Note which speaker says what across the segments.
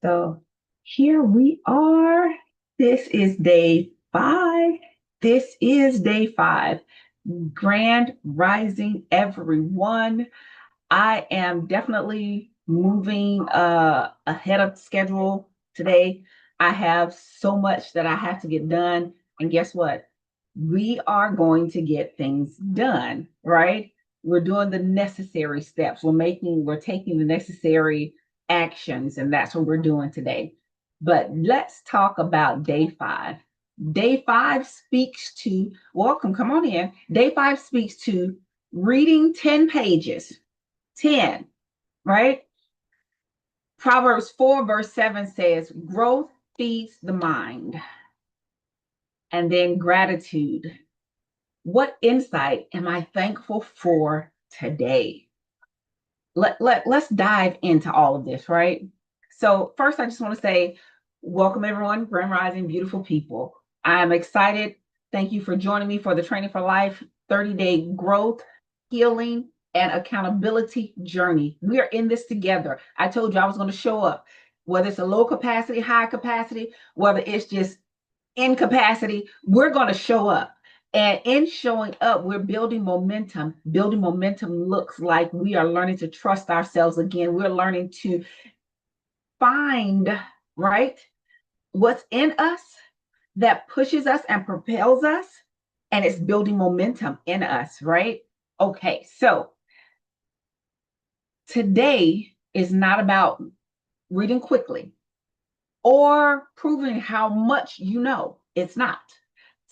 Speaker 1: So here we are. This is day 5. This is day 5. Grand Rising, everyone. I am definitely moving ahead of schedule today. I have so much that I have to get done. And guess what? We are going to get things done, right? We're doing the necessary steps. We're taking the necessary actions, and that's what we're doing today. But let's talk about day 5. Day 5 speaks to, welcome, come on in. Day 5 speaks to reading 10 pages. 10, right? Proverbs 4, verse 7 says, growth feeds the mind. And then gratitude. What insight am I thankful for today? Let's dive into all of this, right? So first, I just want to say, welcome everyone, Grand Rising, beautiful people. I am excited. Thank you for joining me for the Training for Life 30-day growth, healing, and accountability journey. We are in this together. I told you I was going to show up, whether it's a low capacity, high capacity, whether it's just in capacity, we're going to show up. And in showing up, we're building momentum. Building momentum looks like we are learning to trust ourselves again. We're learning to find, right, what's in us that pushes us and propels us. And it's building momentum in us, right? Okay, so today is not about reading quickly or proving how much you know. It's not.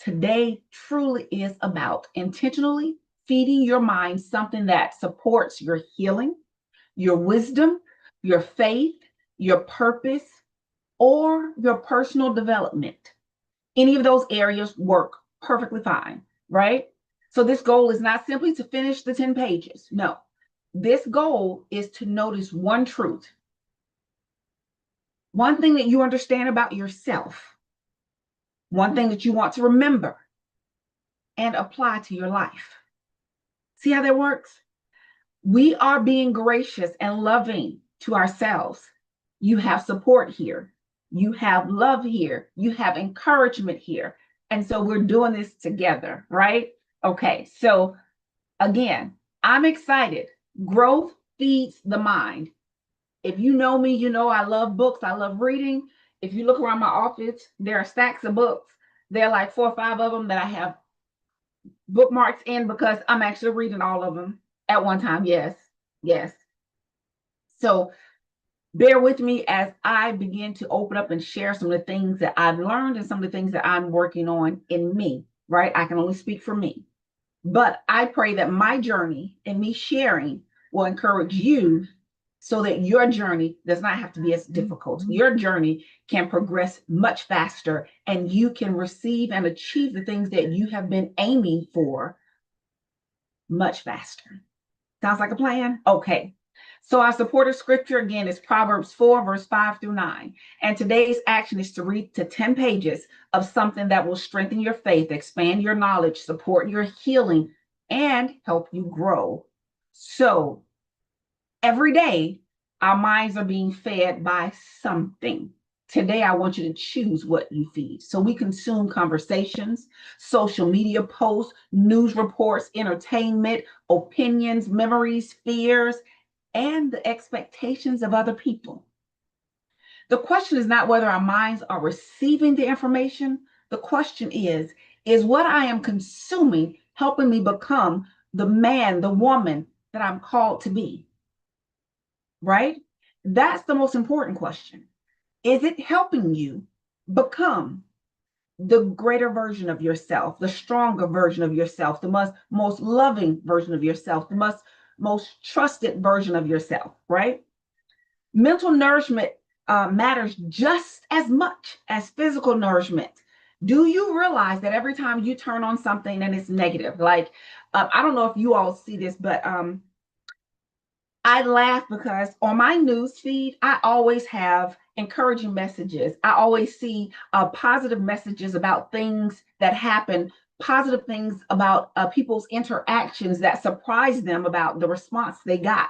Speaker 1: Today truly is about intentionally feeding your mind something that supports your healing, your wisdom, your faith, your purpose, or your personal development. Any of those areas work perfectly fine, right? So this goal is not simply to finish the 10 pages. No, this goal is to notice one truth, one thing that you understand about yourself, one thing that you want to remember and apply to your life. See how that works? We are being gracious and loving to ourselves. You have support here. You have love here. You have encouragement here. And so we're doing this together, right? Okay, so again, I'm excited. Growth feeds the mind. If you know me, you know I love books. I love reading. If you look around my office, there are stacks of books. There are like 4 or 5 of them that I have bookmarks in because I'm actually reading all of them at one time. Yes, yes. So bear with me as I begin to open up and share some of the things that I've learned and some of the things that I'm working on in me, right? I can only speak for me. But I pray that my journey and me sharing will encourage you so that your journey does not have to be as difficult. Your journey can progress much faster and you can receive and achieve the things that you have been aiming for much faster. Sounds like a plan? Okay. So our supportive scripture again is Proverbs 4, verse 5 through 9. And today's action is to read to 10 pages of something that will strengthen your faith, expand your knowledge, support your healing, and help you grow. So every day, our minds are being fed by something. Today, I want you to choose what you feed. So we consume conversations, social media posts, news reports, entertainment, opinions, memories, fears, and the expectations of other people. The question is not whether our minds are receiving the information. The question is what I am consuming helping me become the man, the woman that I'm called to be? Right? That's the most important question. Is it helping you become the greater version of yourself, the stronger version of yourself, the most loving version of yourself, the most trusted version of yourself, right? Mental nourishment matters just as much as physical nourishment. Do you realize that every time you turn on something and it's negative, like I don't know if you all see this, but I laugh because on my news feed, I always have encouraging messages. I always see positive messages about things that happen, positive things about people's interactions that surprise them about the response they got.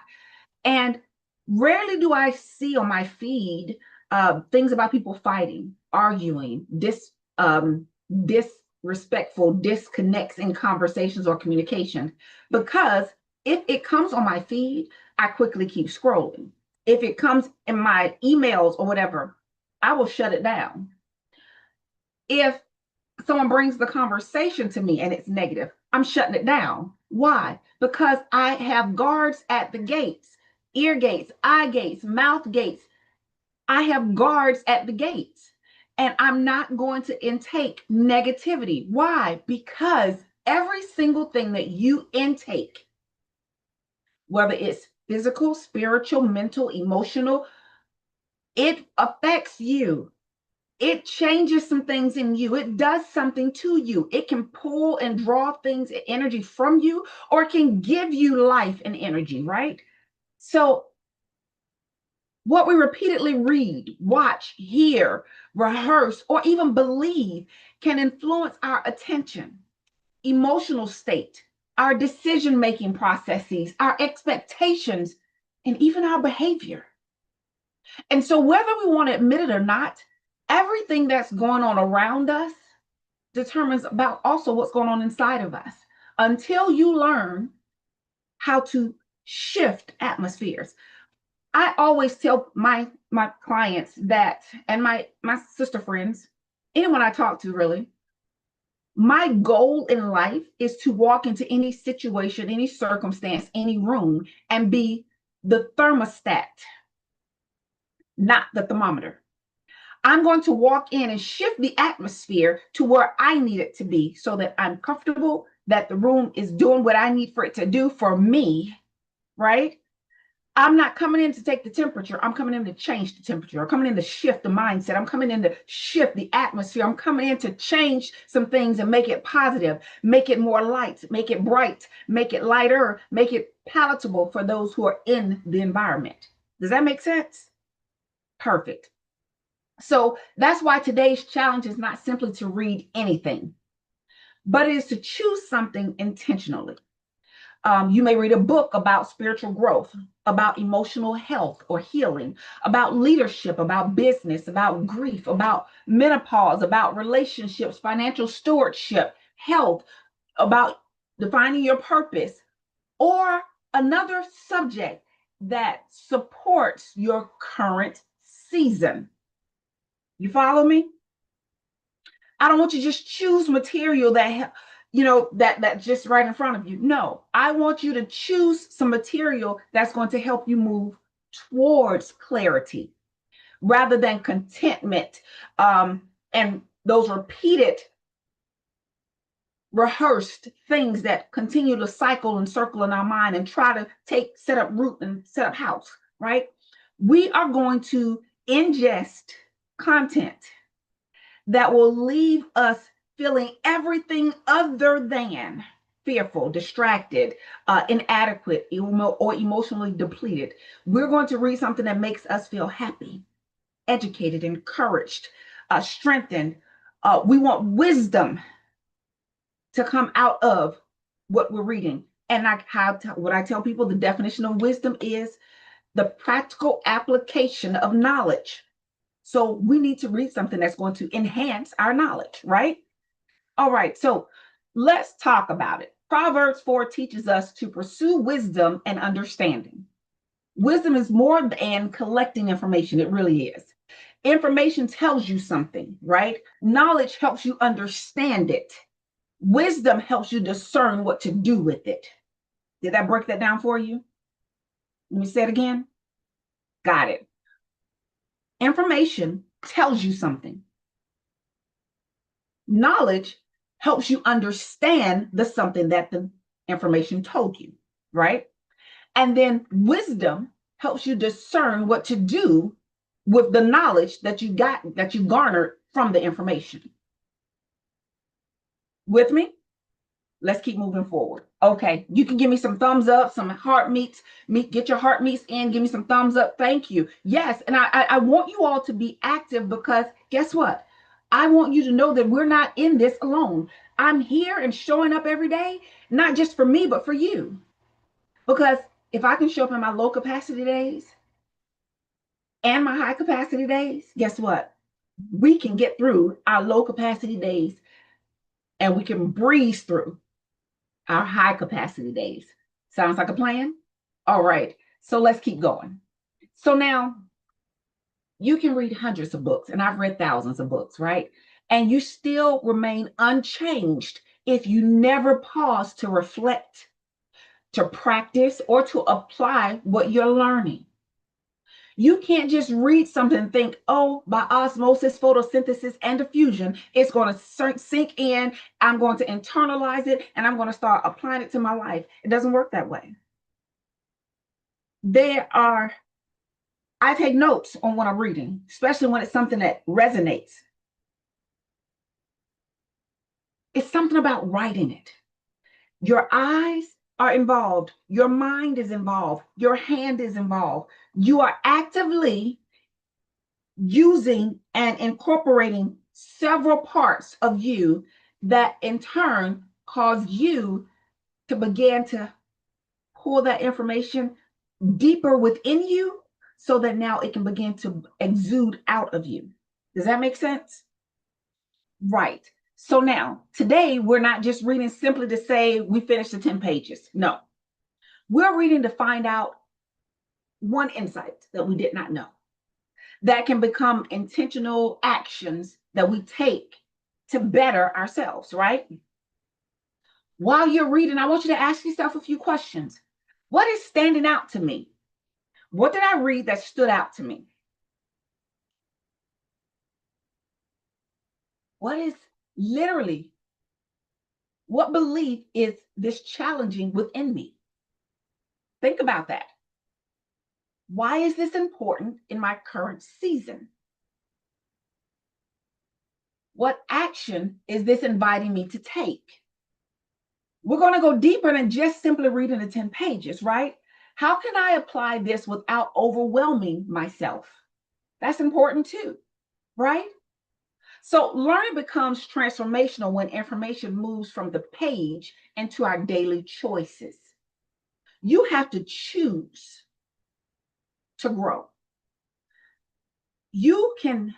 Speaker 1: And rarely do I see on my feed things about people fighting, arguing, disrespectful disconnects in conversations or communication. Because if it comes on my feed, I quickly keep scrolling. If it comes in my emails or whatever, I will shut it down. If someone brings the conversation to me and it's negative, I'm shutting it down. Why? Because I have guards at the gates, ear gates, eye gates, mouth gates. I have guards at the gates, and I'm not going to intake negativity. Why? Because every single thing that you intake, whether it's physical, spiritual, mental, emotional, it affects you. It changes some things in you. It does something to you. It can pull and draw things, energy from you, or it can give you life and energy, right? So, what we repeatedly read, watch, hear, rehearse, or even believe can influence our attention, emotional state, our decision making processes, our expectations, and even our behavior. And so, whether we want to admit it or not, everything that's going on around us determines about also what's going on inside of us. Until you learn how to shift atmospheres. I always tell my clients that, and my sister friends, anyone I talk to really, my goal in life is to walk into any situation, any circumstance, any room, and be the thermostat, not the thermometer. I'm going to walk in and shift the atmosphere to where I need it to be so that I'm comfortable, that the room is doing what I need for it to do for me, right? I'm not coming in to take the temperature. I'm coming in to change the temperature. I'm coming in to shift the mindset. I'm coming in to shift the atmosphere. I'm coming in to change some things and make it positive, make it more light, make it bright, make it lighter, make it palatable for those who are in the environment. Does that make sense? Perfect. So that's why today's challenge is not simply to read anything, but it is to choose something intentionally. You may read a book about spiritual growth, about emotional health or healing, about leadership, about business, about grief, about menopause, about relationships, financial stewardship, health, about defining your purpose, or another subject that supports your current season. You follow me? I don't want you to just choose material that that's just right in front of you. No, I want you to choose some material that's going to help you move towards clarity rather than contentment, and those repeated, rehearsed things that continue to cycle and circle in our mind and try to set up root and set up house, right? We are going to ingest content that will leave us feeling everything other than fearful, distracted, inadequate, or emotionally depleted. We're going to read something that makes us feel happy, educated, encouraged, strengthened. We want wisdom to come out of what we're reading. And what I tell people, the definition of wisdom is the practical application of knowledge. So we need to read something that's going to enhance our knowledge, right? All right, so let's talk about it. Proverbs 4 teaches us to pursue wisdom and understanding. Wisdom is more than collecting information, it really is. Information tells you something, right? Knowledge helps you understand it. Wisdom helps you discern what to do with it. Did that break that down for you? Let me say it again. Got it. Information tells you something. Knowledge helps you understand the something that the information told you, right? And then wisdom helps you discern what to do with the knowledge that you garnered from the information. With me? Let's keep moving forward. Okay, you can give me some thumbs up, some heart meets, get your heart meets in, give me some thumbs up. Thank you. Yes, and I want you all to be active because guess what? I want you to know that we're not in this alone. I'm here and showing up every day, not just for me, but for you. Because if I can show up in my low capacity days and my high capacity days, guess what? We can get through our low capacity days and we can breeze through our high capacity days. Sounds like a plan? All right. So let's keep going. So now you can read hundreds of books, and I've read thousands of books, right? And you still remain unchanged if you never pause to reflect, to practice, or to apply what you're learning. You can't just read something and think, oh, by osmosis, photosynthesis, and diffusion, it's going to sink in. I'm going to internalize it and I'm going to start applying it to my life. It doesn't work that way. I take notes on what I'm reading, especially when it's something that resonates. It's something about writing it. Your eyes are involved. Your mind is involved. Your hand is involved. You are actively using and incorporating several parts of you that in turn cause you to begin to pull that information deeper within you so that now it can begin to exude out of you. Does that make sense? Right. So now, today, we're not just reading simply to say we finished the 10 pages. No, we're reading to find out one insight that we did not know that can become intentional actions that we take to better ourselves, right? While you're reading, I want you to ask yourself a few questions. What is standing out to me? What did I read that stood out to me? What is literally, what belief is this challenging within me? Think about that. Why is this important in my current season? What action is this inviting me to take? We're going to go deeper than just simply reading the 10 pages, right? How can I apply this without overwhelming myself? That's important too, right? So learning becomes transformational when information moves from the page into our daily choices. You have to choose to grow. You can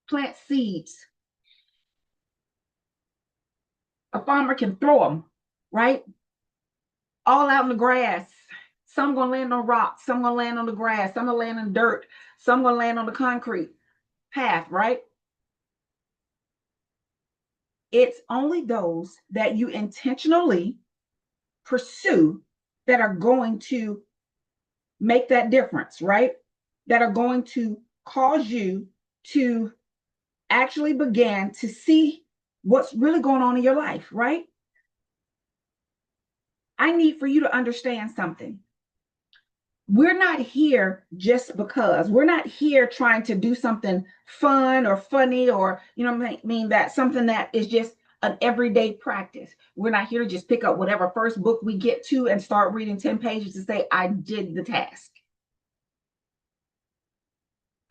Speaker 1: plant seeds. A farmer can throw them, right? All out in the grass. Some gonna land on rocks, some gonna land on the grass, some gonna land in dirt, some gonna land on the concrete path, right? It's only those that you intentionally pursue that are going to make that difference, right? That are going to cause you to actually begin to see what's really going on in your life, right? I need for you to understand something. We're not here just because. We're not here trying to do something fun or funny or, you know what I mean, that something that is just an everyday practice. We're not here to just pick up whatever first book we get to and start reading 10 pages to say, I did the task.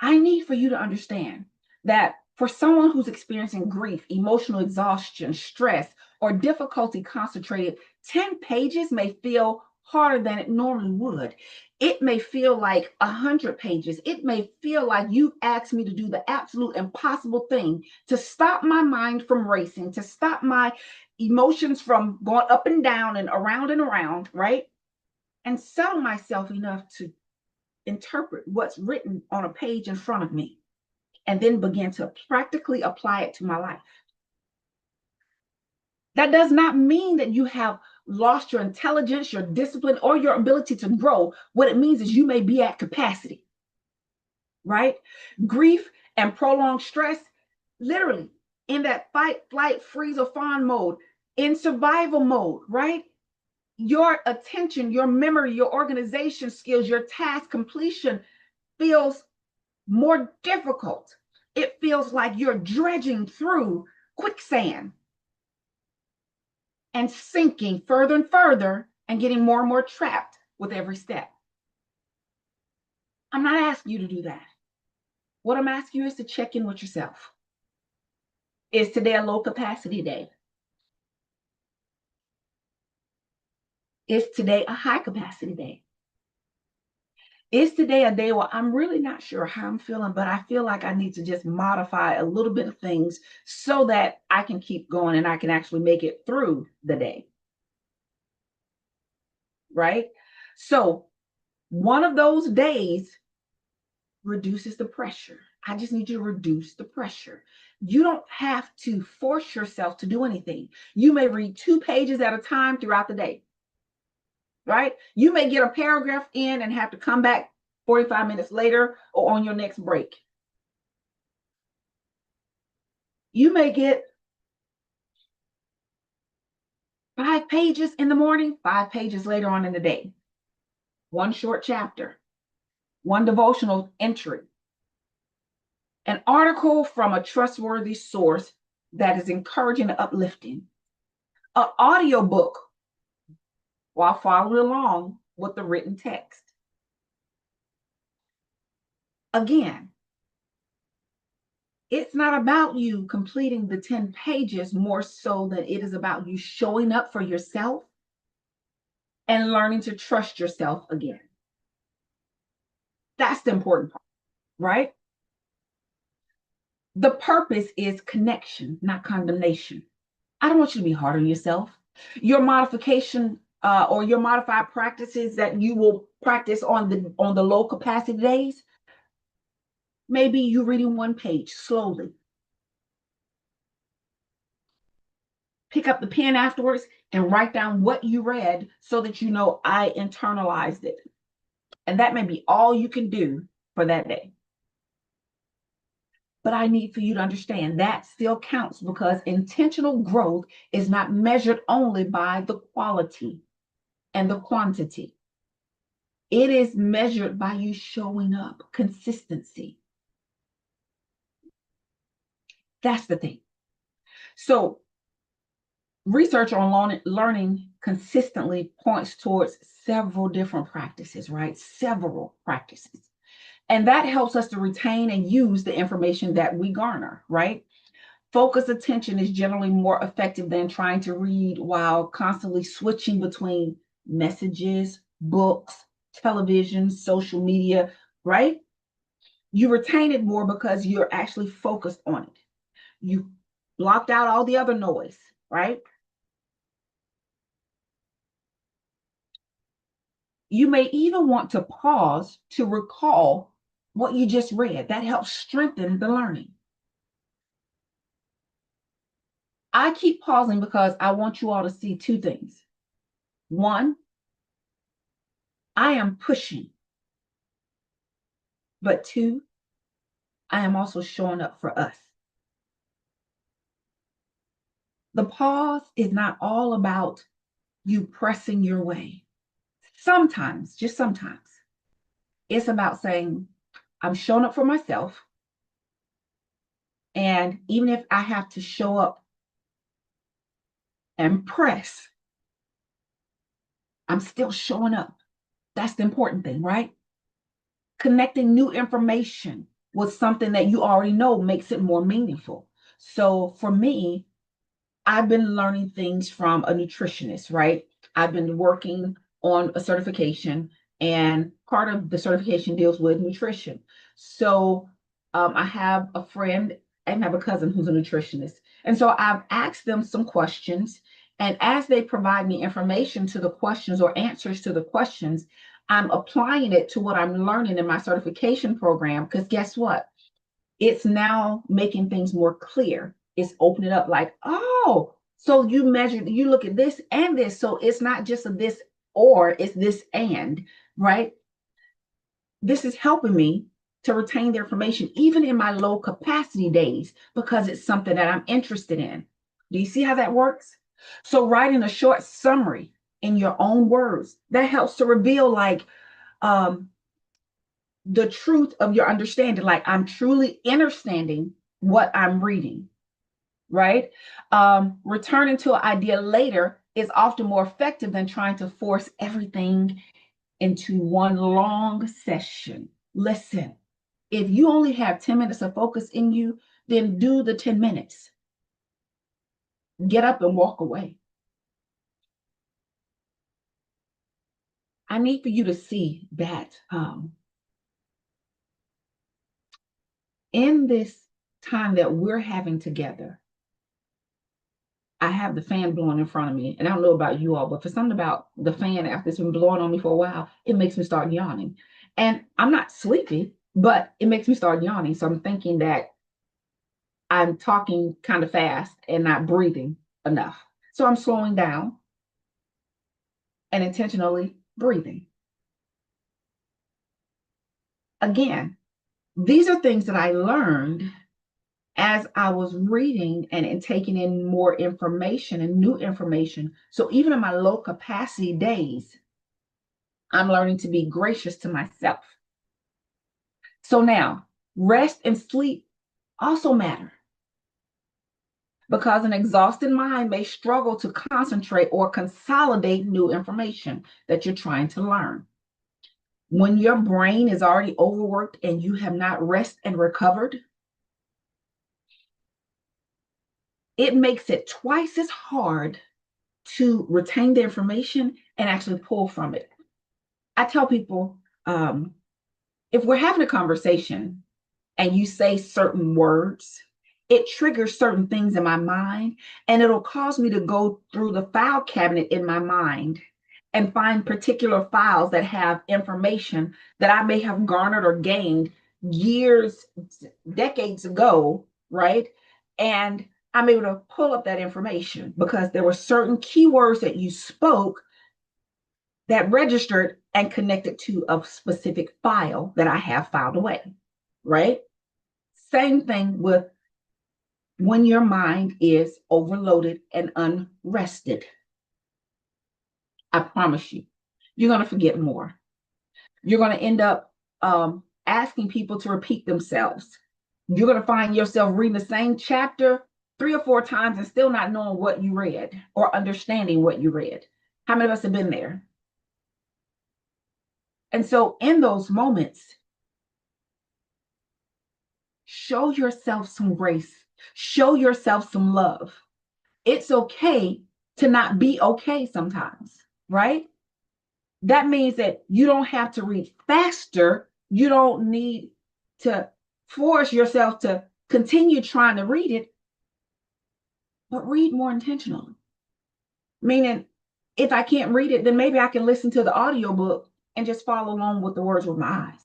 Speaker 1: I need for you to understand that for someone who's experiencing grief, emotional exhaustion, stress, or difficulty concentrated, 10 pages may feel harder than it normally would. It may feel like 100 pages. It may feel like you've asked me to do the absolute impossible thing to stop my mind from racing, to stop my emotions from going up and down and around, right? And settle myself enough to interpret what's written on a page in front of me and then begin to practically apply it to my life. That does not mean that you have lost your intelligence, your discipline, or your ability to grow. What it means is you may be at capacity, right? Grief and prolonged stress, literally in that fight, flight, freeze, or fawn mode, in survival mode, right? Your attention, your memory, your organization skills, your task completion feels more difficult. It feels like you're dredging through quicksand and sinking further and further and getting more and more trapped with every step. I'm not asking you to do that. What I'm asking you is to check in with yourself. Is today a low capacity day? Is today a high capacity day? Is today a day where I'm really not sure how I'm feeling, but I feel like I need to just modify a little bit of things so that I can keep going and I can actually make it through the day, right? So one of those days reduces the pressure. I just need you to reduce the pressure. You don't have to force yourself to do anything. You may read 2 pages at a time throughout the day, right? You may get a paragraph in and have to come back 45 minutes later or on your next break. You may get 5 pages in the morning, 5 pages later on in the day. One short chapter, one devotional entry, an article from a trustworthy source that is encouraging and uplifting, an audio book while following along with the written text. Again, it's not about you completing the 10 pages more so than it is about you showing up for yourself and learning to trust yourself again. That's the important part, right? The purpose is connection, not condemnation. I don't want you to be hard on yourself. Your modification or your modified practices that you will practice on the low capacity days, maybe you reading 1 page slowly. Pick up the pen afterwards and write down what you read so that you know I internalized it. And that may be all you can do for that day. But I need for you to understand that still counts because intentional growth is not measured only by the quality and the quantity. It is measured by you showing up, consistency. That's the thing. So, research on learning consistently points towards several different practices, right? Several practices. And that helps us to retain and use the information that we garner, right? Focused attention is generally more effective than trying to read while constantly switching between messages, books, television, social media, right? You retain it more because you're actually focused on it. You blocked out all the other noise, right? You may even want to pause to recall what you just read. That helps strengthen the learning. I keep pausing because I want you all to see two things. One, I am pushing, but two, I am also showing up for us. The pause is not all about you pressing your way. Sometimes, just sometimes, it's about saying, I'm showing up for myself. And even if I have to show up and press, I'm still showing up. That's the important thing, right? Connecting new information with something that you already know makes it more meaningful. So for me, I've been learning things from a nutritionist, right? I've been working on a certification, and part of the certification deals with nutrition. So I have a friend and I have a cousin who's a nutritionist. And so I've asked them some questions. And as they provide me information to the questions or answers to the questions, I'm applying it to what I'm learning in my certification program. Because guess what? It's now making things more clear. It's opening up like, oh, so you measure, you look at this and this. So it's not just a this or, it's this and, right? This is helping me to retain the information, even in my low capacity days, because it's something that I'm interested in. Do you see how that works? So writing a short summary in your own words, that helps to reveal like the truth of your understanding. Like I'm truly understanding what I'm reading, right? Returning to an idea later is often more effective than trying to force everything into one long session. Listen, if you only have 10 minutes of focus in you, then do the 10 minutes. Get up and walk away. I need for you to see that in this time that we're having together, I have the fan blowing in front of me. And I don't know about you all, but for something about the fan, after it's been blowing on me for a while, it makes me start yawning. And I'm not sleepy, but it makes me start yawning. So I'm thinking that I'm talking kind of fast and not breathing enough. So I'm slowing down and intentionally breathing. Again, these are things that I learned as I was reading and taking in more information and new information. So even in my low capacity days, I'm learning to be gracious to myself. So now, rest and sleep also matter because an exhausted mind may struggle to concentrate or consolidate new information that you're trying to learn. When your brain is already overworked and you have not rested and recovered, it makes it twice as hard to retain the information and actually pull from it. I tell people, if we're having a conversation and you say certain words, it triggers certain things in my mind, and it'll cause me to go through the file cabinet in my mind and find particular files that have information that I may have garnered or gained years, decades ago, right? And I'm able to pull up that information because there were certain keywords that you spoke that registered and connected to a specific file that I have filed away, right? Same thing with when your mind is overloaded and unrested. I promise you, you're going to forget more. You're going to end up asking people to repeat themselves. You're going to find yourself reading the same chapter 3 or 4 times and still not knowing what you read or understanding what you read. How many of us have been there? And so in those moments, show yourself some grace, show yourself some love. It's okay to not be okay sometimes, right? That means that you don't have to read faster. You don't need to force yourself to continue trying to read it, but read more intentionally. Meaning, if I can't read it, then maybe I can listen to the audiobook and just follow along with the words with my eyes.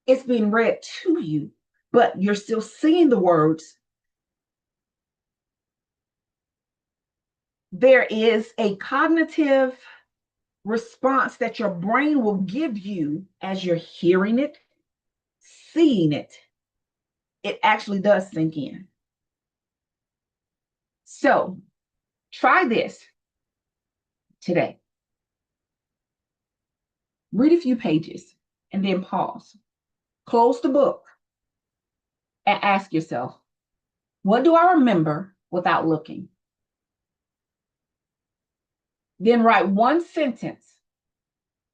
Speaker 1: It's being read to you, but you're still seeing the words. There is a cognitive response that your brain will give you as you're hearing it, seeing it. It actually does sink in. So try this today. Read a few pages and then pause. Close the book and ask yourself, what do I remember without looking? Then write one sentence.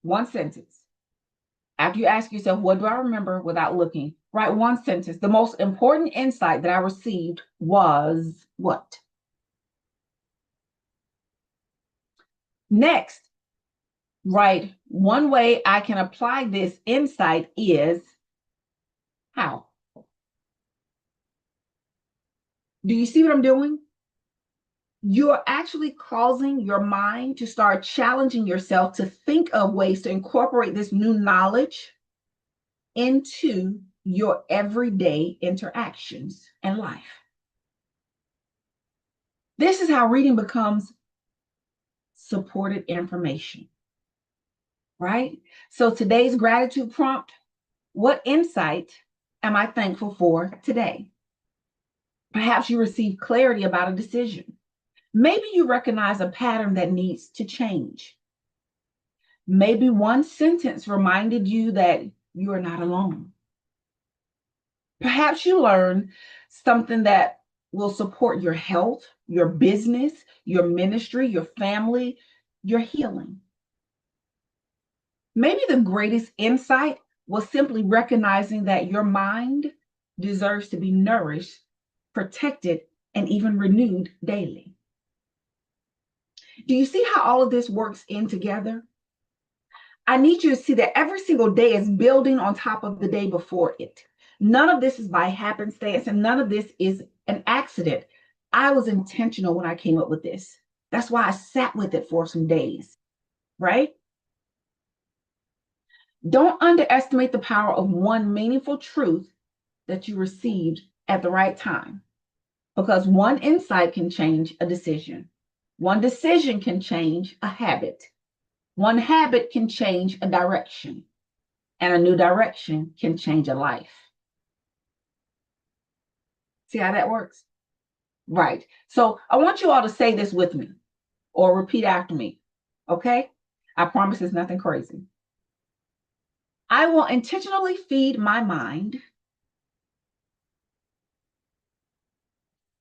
Speaker 1: One sentence. After you ask yourself, what do I remember without looking? Write one sentence. The most important insight that I received was what? Next, write one way I can apply this insight is how? Do you see what I'm doing? You're actually causing your mind to start challenging yourself to think of ways to incorporate this new knowledge into your everyday interactions and life. This is how reading becomes supported information, right? So today's gratitude prompt, what insight am I thankful for today? Perhaps you received clarity about a decision. Maybe you recognize a pattern that needs to change. Maybe one sentence reminded you that you are not alone. Perhaps you learned something that will support your health, your business, your ministry, your family, your healing. Maybe the greatest insight was simply recognizing that your mind deserves to be nourished, protected, and even renewed daily. Do you see how all of this works in together? I need you to see that every single day is building on top of the day before it. None of this is by happenstance, and none of this is an accident. I was intentional when I came up with this. That's why I sat with it for some days, right? Don't underestimate the power of one meaningful truth that you received at the right time, because one insight can change a decision. One decision can change a habit. One habit can change a direction, and a new direction can change a life. See how that works? Right. So I want you all to say this with me or repeat after me. Okay? I promise it's nothing crazy. I will intentionally feed my mind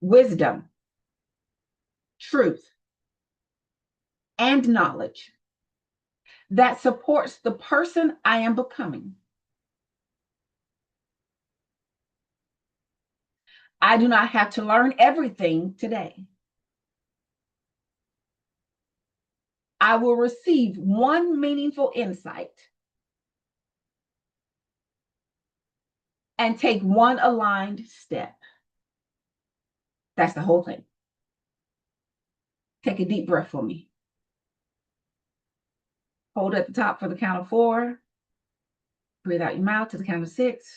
Speaker 1: wisdom, truth, and knowledge that supports the person I am becoming. I do not have to learn everything today. I will receive one meaningful insight and take one aligned step. That's the whole thing. Take a deep breath for me. Hold at the top for the count of 4. Breathe out your mouth to the count of 6.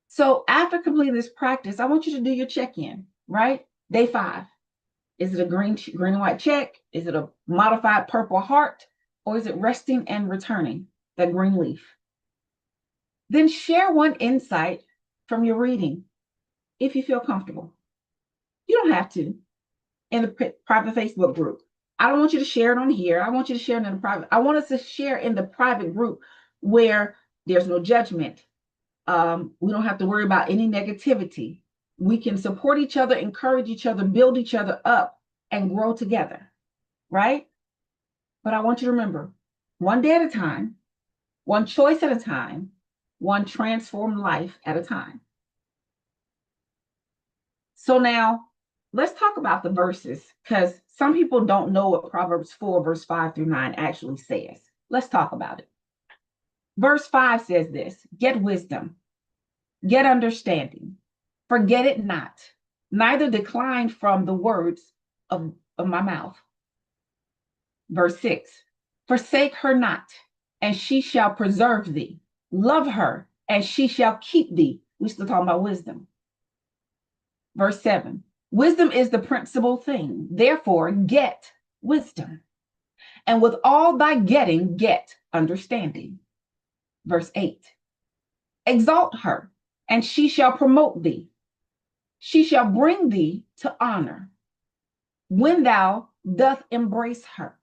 Speaker 1: So after completing this practice, I want you to do your check-in, right? Day 5. Is it a green and white check? Is it a modified purple heart? Or is it resting and returning, that green leaf? Then share one insight from your reading if you feel comfortable. You don't have to in the private Facebook group. I don't want you to share it on here. I want you to share it in the private. I want us to share in the private group where there's no judgment. We don't have to worry about any negativity. We can support each other, encourage each other, build each other up, and grow together, right? But I want you to remember, one day at a time, one choice at a time, one transformed life at a time. So now let's talk about the verses, because some people don't know what Proverbs 4, verse 5 through 9 actually says. Let's talk about it. Verse 5 says this: get wisdom, get understanding, forget it not, neither decline from the words of my mouth. Verse 6, forsake her not, and she shall preserve thee. Love her, and she shall keep thee. We're still talking about wisdom. Verse 7, wisdom is the principal thing. Therefore, get wisdom. And with all thy getting, get understanding. Verse 8, exalt her, and she shall promote thee. She shall bring thee to honor when thou doth embrace her.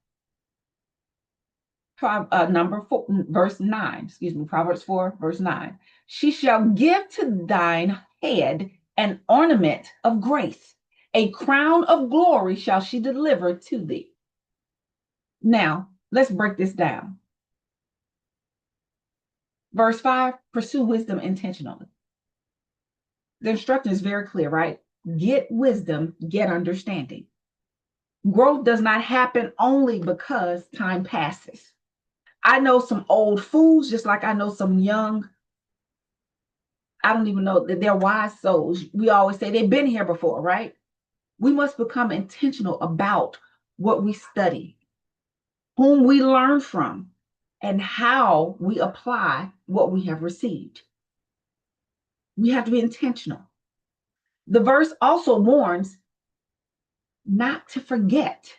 Speaker 1: Verse 9, Proverbs 4, verse 9. She shall give to thine head an ornament of grace. A crown of glory shall she deliver to thee. Now, let's break this down. Verse 5, pursue wisdom intentionally. The instruction is very clear, right? Get wisdom, get understanding. Growth does not happen only because time passes. I know some old fools, just like I know some young, I don't even know that they're wise souls. We always say they've been here before, right? We must become intentional about what we study, whom we learn from, and how we apply what we have received. We have to be intentional. The verse also warns not to forget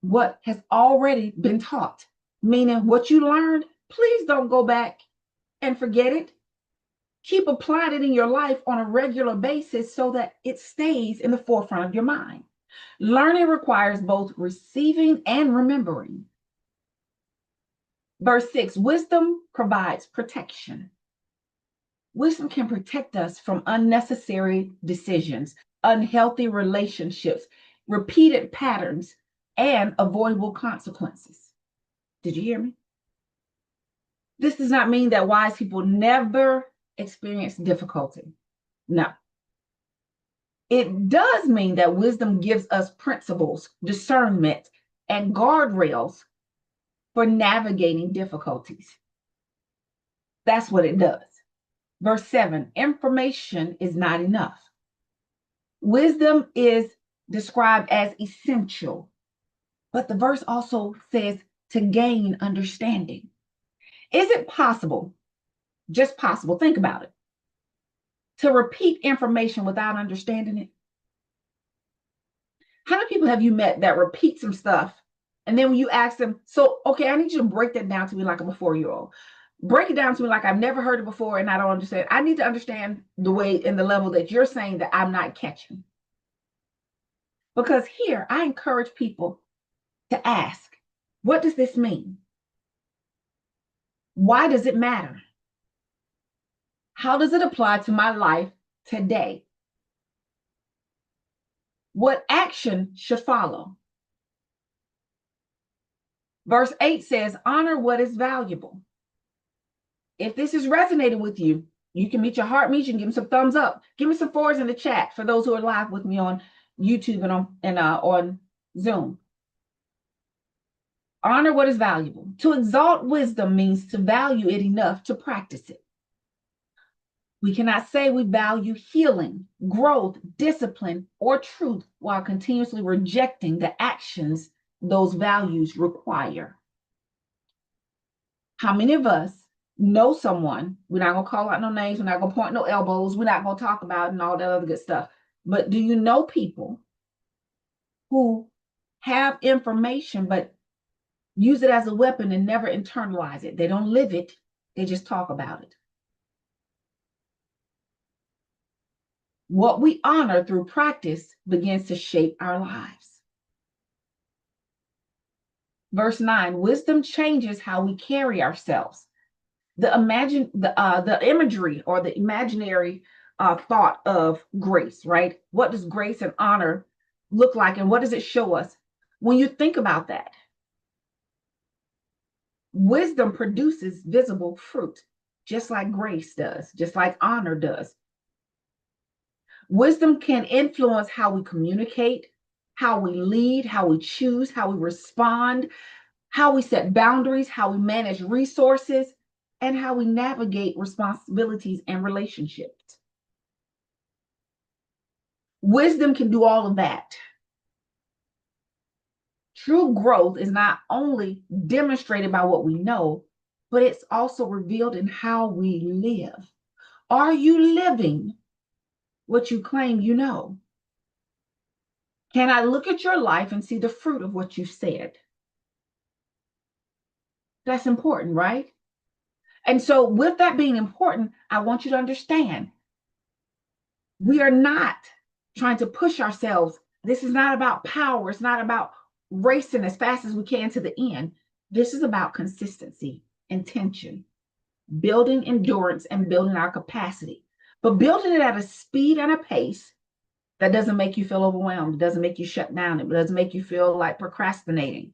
Speaker 1: what has already been taught, meaning what you learned, please don't go back and forget it. Keep applying it in your life on a regular basis so that it stays in the forefront of your mind. Learning requires both receiving and remembering. Verse 6, wisdom provides protection. Wisdom can protect us from unnecessary decisions, unhealthy relationships, repeated patterns, and avoidable consequences. Did you hear me? This does not mean that wise people never experience difficulty. No. It does mean that wisdom gives us principles, discernment, and guardrails for navigating difficulties. That's what it does. Verse 7, information is not enough. Wisdom is described as essential, but the verse also says to gain understanding. Is it possible, just possible, think about it, to repeat information without understanding it? How many people have you met that repeat some stuff, and then when you ask them, so, okay, I need you to break that down to me like I'm a 4-year-old. Break it down to me like I've never heard it before and I don't understand. I need to understand the way and the level that you're saying that I'm not catching. Because here, I encourage people to ask, what does this mean? Why does it matter? How does it apply to my life today? What action should follow? Verse 8 says, honor what is valuable. If this is resonating with you, you can meet your heart meet. You can give me some thumbs up. Give me some 4s in the chat for those who are live with me on YouTube and on Zoom. Honor what is valuable. To exalt wisdom means to value it enough to practice it. We cannot say we value healing, growth, discipline, or truth while continuously rejecting the actions those values require. How many of us know someone? We're not going to call out no names. We're not going to point no elbows. We're not going to talk about it and all that other good stuff. But do you know people who have information but use it as a weapon and never internalize it? They don't live it. They just talk about it. What we honor through practice begins to shape our lives. Verse 9, wisdom changes how we carry ourselves. The imagery or the imaginary thought of grace, right? What does grace and honor look like, and what does it show us? When you think about that, wisdom produces visible fruit, just like grace does, just like honor does. Wisdom can influence how we communicate, how we lead, how we choose, how we respond, how we set boundaries, how we manage resources, and how we navigate responsibilities and relationships. Wisdom can do all of that. True growth is not only demonstrated by what we know, but it's also revealed in how we live. Are you living what you claim you know? Can I look at your life and see the fruit of what you said? That's important, right? And so with that being important, I want you to understand, we are not trying to push ourselves. This is not about power. It's not about racing as fast as we can to the end. This is about consistency, intention, building endurance, and building our capacity. But building it at a speed and a pace that doesn't make you feel overwhelmed. It doesn't make you shut down. It doesn't make you feel like procrastinating.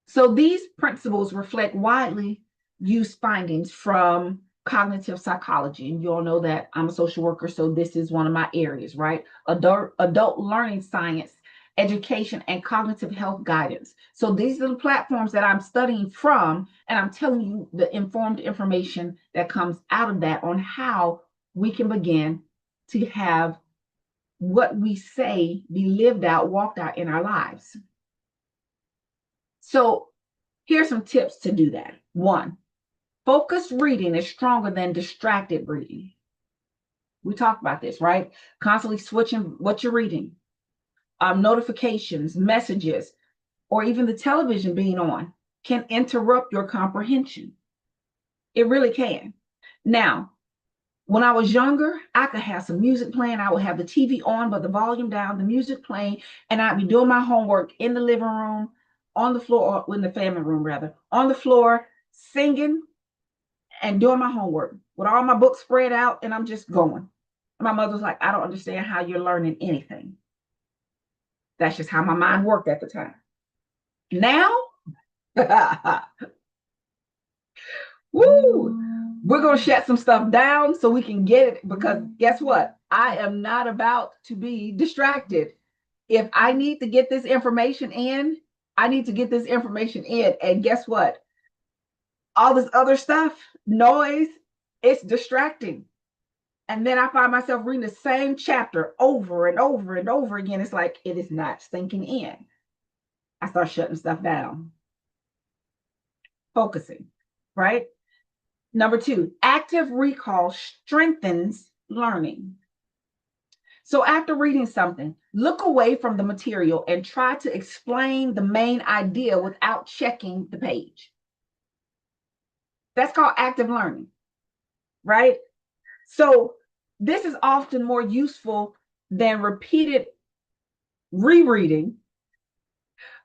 Speaker 1: So these principles reflect widely used findings from cognitive psychology. And you all know that I'm a social worker, so this is one of my areas, right? Adult learning science, education, and cognitive health guidance. So these are the platforms that I'm studying from, and I'm telling you the informed information that comes out of that on how we can begin to have what we say be lived out, walked out in our lives. So here's some tips to do that. 1, focused reading is stronger than distracted reading. We talked about this, right? Constantly switching what you're reading, notifications, messages, or even the television being on can interrupt your comprehension. It really can. Now, when I was younger, I could have some music playing. I would have the TV on, but the volume down, the music playing, and I'd be doing my homework in the living room, on the floor, or in the family room rather, on the floor, singing and doing my homework with all my books spread out, and I'm just going. And my mother was like, I don't understand how you're learning anything. That's just how my mind worked at the time. Now, woo, We're going to shut some stuff down so we can get it, because guess what? I am not about to be distracted. If I need to get this information in, I need to get this information in. And guess what? All this other stuff, noise, it's distracting. And then I find myself reading the same chapter over and over and over again. It's like it is not sinking in. I start shutting stuff down, focusing, right? Number 2, active recall strengthens learning. So after reading something, look away from the material and try to explain the main idea without checking the page. That's called active learning, right? So this is often more useful than repeated rereading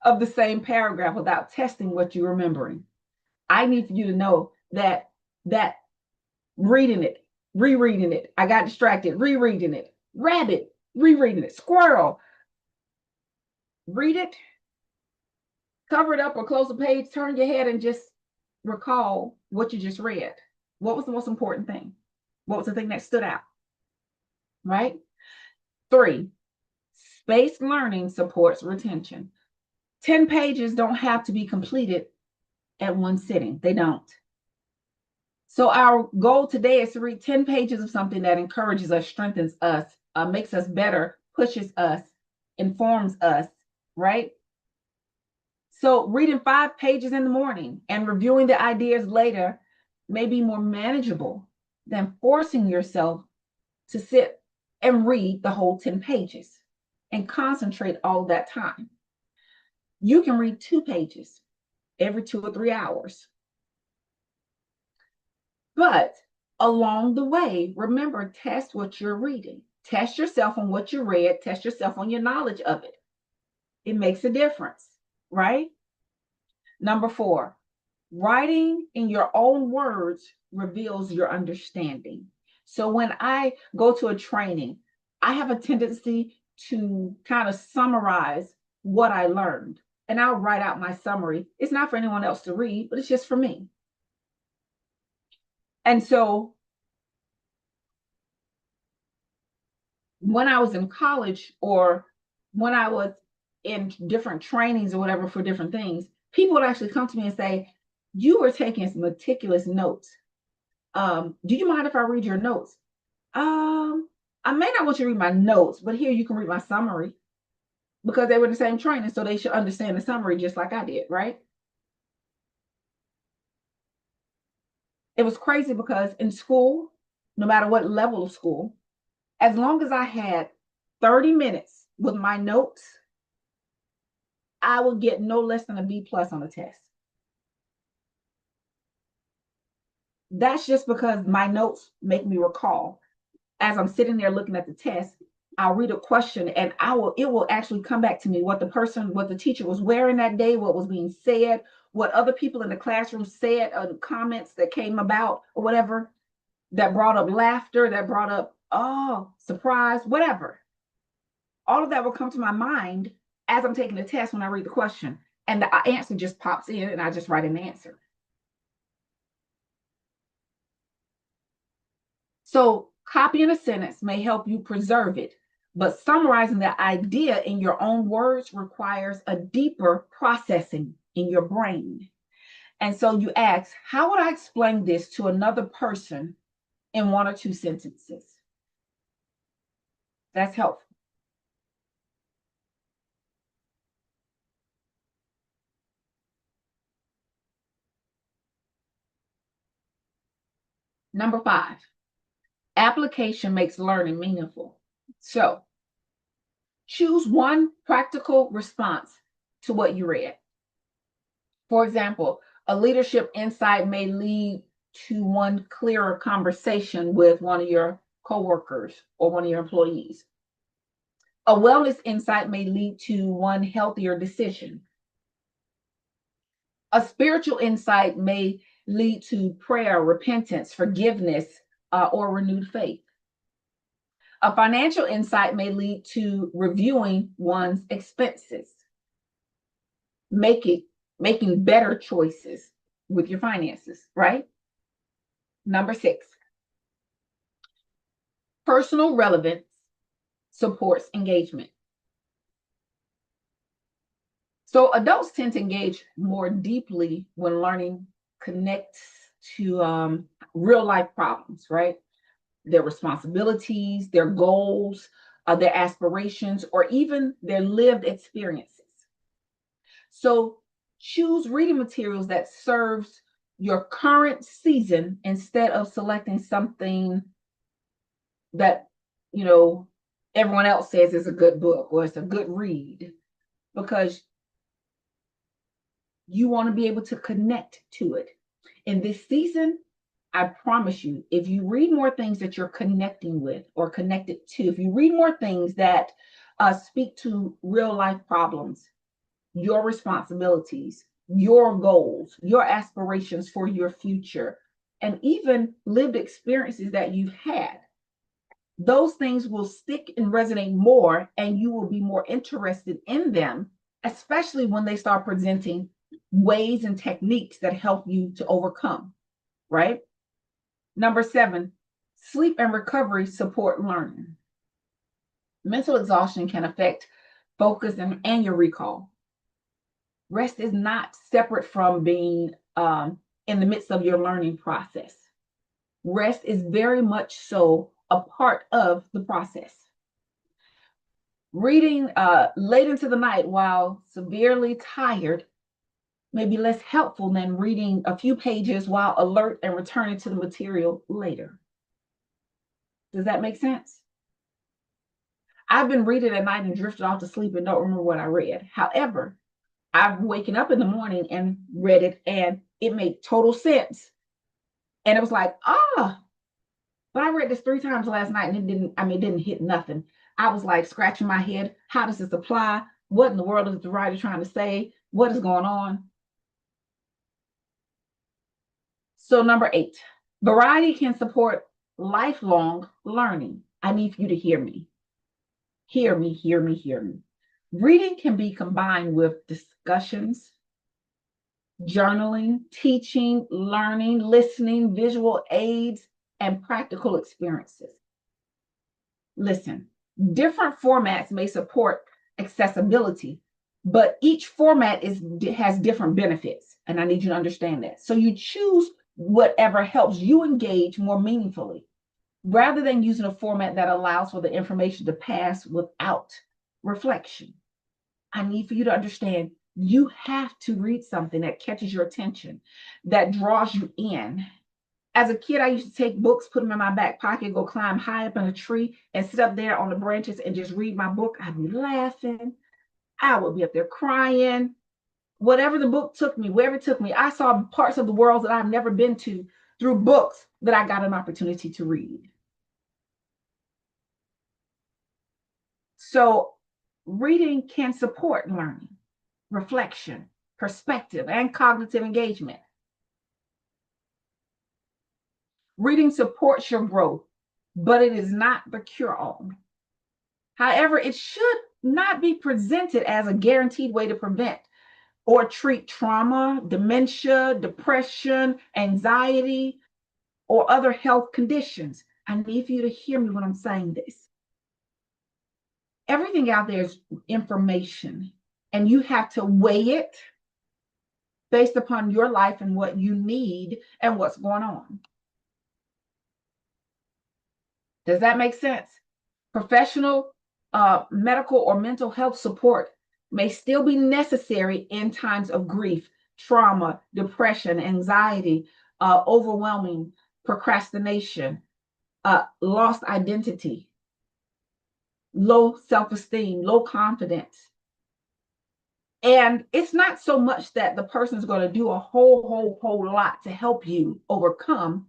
Speaker 1: of the same paragraph without testing what you're remembering. I need you to know that reading it, rereading it, I got distracted, rereading it, rabbit, rereading it, squirrel, read it, cover it up or close the page, turn your head and just recall what you just read. What was the most important thing? What was the thing that stood out? Right? 3, spaced learning supports retention. 10 pages don't have to be completed at one sitting. They don't. So our goal today is to read 10 pages of something that encourages us, strengthens us, makes us better, pushes us, informs us, right? So reading 5 pages in the morning and reviewing the ideas later may be more manageable than forcing yourself to sit and read the whole 10 pages and concentrate all that time. You can read 2 pages every 2 or 3 hours. But along the way, remember, test what you're reading. Test yourself on what you read. Test yourself on your knowledge of it. It makes a difference, right? Number 4, writing in your own words reveals your understanding. So when I go to a training, I have a tendency to kind of summarize what I learned. And I'll write out my summary. It's not for anyone else to read, but it's just for me. And so when I was in college or when I was in different trainings or whatever for different things, people would actually come to me and say, you were taking some meticulous notes. Do you mind if I read your notes? I may not want you to read my notes, but here you can read my summary, because they were in the same training, so they should understand the summary just like I did, right? It was crazy because in school, no matter what level of school, as long as I had 30 minutes with my notes, I would get no less than a B+ on the test. That's just because my notes make me recall. As I'm sitting there looking at the test, I'll read a question and it will actually come back to me what the teacher was wearing that day, what was being said, what other people in the classroom said, comments that came about or whatever, that brought up laughter, that brought up, oh, surprise, whatever. All of that will come to my mind as I'm taking the test when I read the question. And the answer just pops in and I just write an answer. So copying a sentence may help you preserve it, but summarizing the idea in your own words requires a deeper processing in your brain. And so you ask, how would I explain this to another person in 1 or 2 sentences? That's helpful. Number 5, application makes learning meaningful. So choose one practical response to what you read. For example, a leadership insight may lead to one clearer conversation with one of your coworkers or one of your employees. A wellness insight may lead to one healthier decision. A spiritual insight may lead to prayer, repentance, forgiveness, or renewed faith. A financial insight may lead to reviewing one's expenses, making better choices with your finances, right? Number 6, personal relevance supports engagement. So adults tend to engage more deeply when learning connects to real life problems, right? Their responsibilities, their goals, their aspirations, or even their lived experiences. So choose reading materials that serves your current season instead of selecting something that, you know, everyone else says is a good book or it's a good read, because you want to be able to connect to it. In this season, I promise you, if you read more things that you're connecting with or connected to, if you read more things that speak to real life problems, your responsibilities, your goals, your aspirations for your future, and even lived experiences that you've had, those things will stick and resonate more, and you will be more interested in them, especially when they start presenting ways and techniques that help you to overcome, right? Number 7, sleep and recovery support learning. Mental exhaustion can affect focus and your recall. Rest is not separate from being in the midst of your learning process. Rest is very much so a part of the process. Reading late into the night while severely tired may be less helpful than reading a few pages while alert and returning to the material later. Does that make sense? I've been reading at night and drifted off to sleep and don't remember what I read. However, I've waken up in the morning and read it and it made total sense. And it was like, but I read this 3 times last night and it didn't hit nothing. I was like scratching my head. How does this apply? What in the world is the writer trying to say? What is going on? So number 8, variety can support lifelong learning. I need you to hear me. Hear me, hear me, hear me. Reading can be combined with discussions, journaling, teaching, learning, listening, visual aids, and practical experiences. Listen, different formats may support accessibility, but each format has different benefits, and I need you to understand that. So you choose whatever helps you engage more meaningfully, rather than using a format that allows for the information to pass without reflection. I need for you to understand you have to read something that catches your attention, that draws you in. As a kid, I used to take books, put them in my back pocket, go climb high up in a tree and sit up there on the branches and just read my book. I'd be laughing. I would be up there crying. Whatever the book took me, wherever it took me, I saw parts of the world that I've never been to through books that I got an opportunity to read. So reading can support learning, reflection, perspective, and cognitive engagement. Reading supports your growth, but it is not the cure-all. However, it should not be presented as a guaranteed way to prevent or treat trauma, dementia, depression, anxiety, or other health conditions. I need for you to hear me when I'm saying this. Everything out there is information, and you have to weigh it based upon your life and what you need and what's going on. Does that make sense? Professional, medical, or mental health support may still be necessary in times of grief, trauma, depression, anxiety, overwhelming procrastination, lost identity, low self-esteem, low confidence. And it's not so much that the person's going to do a whole lot to help you overcome.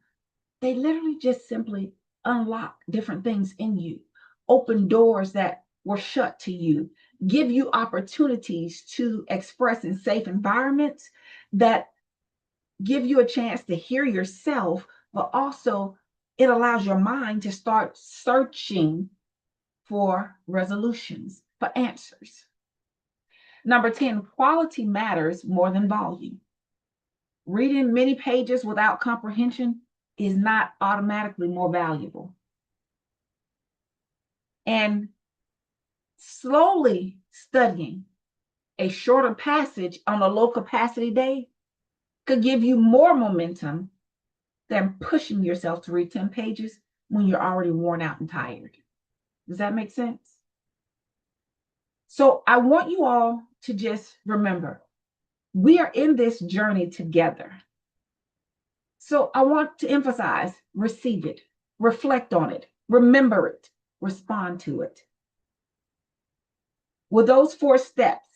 Speaker 1: They literally just simply unlock different things in you, open doors that were shut to you, give you opportunities to express in safe environments that give you a chance to hear yourself, but also it allows your mind to start searching for resolutions, for answers. Number 10, quality matters more than volume. Reading many pages without comprehension is not automatically more valuable. And slowly studying a shorter passage on a low capacity day could give you more momentum than pushing yourself to read 10 pages when you're already worn out and tired. Does that make sense? So I want you all to just remember, we are in this journey together. So I want to emphasize, receive it, reflect on it, remember it, respond to it. With those 4 steps,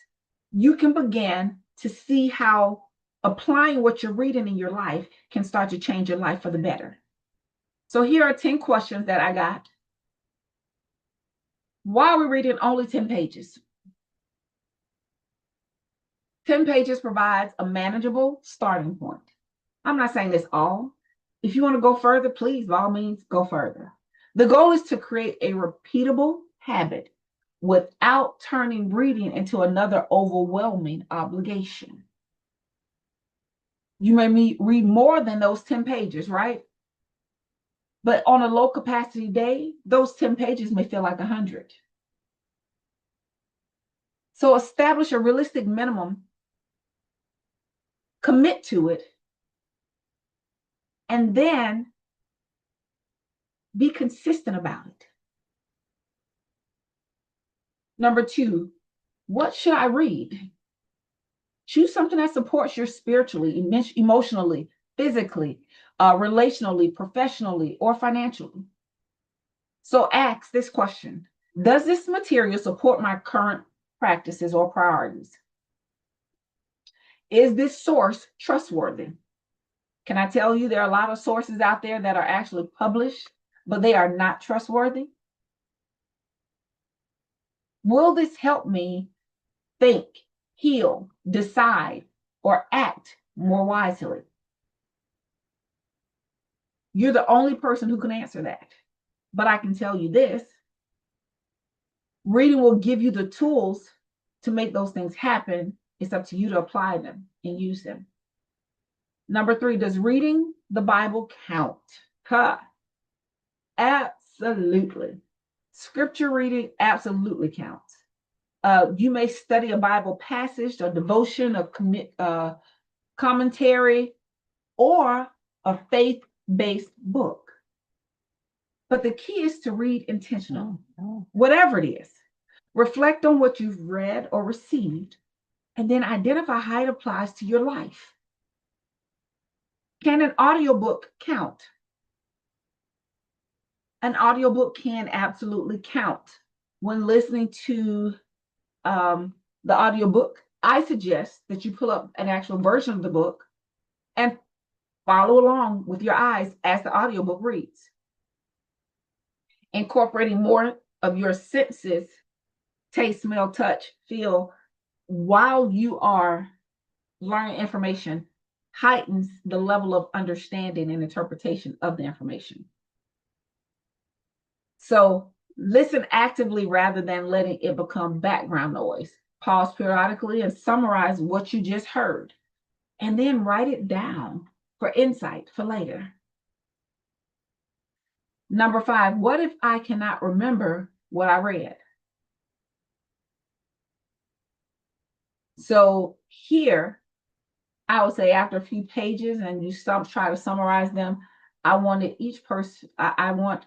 Speaker 1: you can begin to see how applying what you're reading in your life can start to change your life for the better. So here are 10 questions that I got. Why are we reading only 10 pages? 10 pages provides a manageable starting point. I'm not saying this all. If you want to go further, please, by all means, go further. The goal is to create a repeatable habit without turning reading into another overwhelming obligation. You may read more than those 10 pages, right? But on a low capacity day, those 10 pages may feel like 100. So establish a realistic minimum, commit to it, and then be consistent about it. Number 2, what should I read? Choose something that supports you spiritually, emotionally, physically, relationally, professionally, or financially. So ask this question: does this material support my current practices or priorities? Is this source trustworthy? Can I tell you there are a lot of sources out there that are actually published, but they are not trustworthy? Will this help me think, heal, decide, or act more wisely? You're the only person who can answer that. But I can tell you this: reading will give you the tools to make those things happen. It's up to you to apply them and use them. Number 3, does reading the Bible count? Absolutely. Scripture reading absolutely counts. You may study a Bible passage, a devotion, a commentary, or a faith-based book. But the key is to read intentionally, whatever it is. Reflect on what you've read or received, and then identify how it applies to your life. Can an audiobook count? An audiobook can absolutely count. When listening to the audiobook, I suggest that you pull up an actual version of the book and follow along with your eyes as the audiobook reads. Incorporating more of your senses, taste, smell, touch, feel, while you are learning information heightens the level of understanding and interpretation of the information. So listen actively rather than letting it become background noise. Pause periodically and summarize what you just heard, and then write it down for insight for later. Number 5, what if I cannot remember what I read? So here, I would say after a few pages and you try to summarize them, I wanted each person, I want,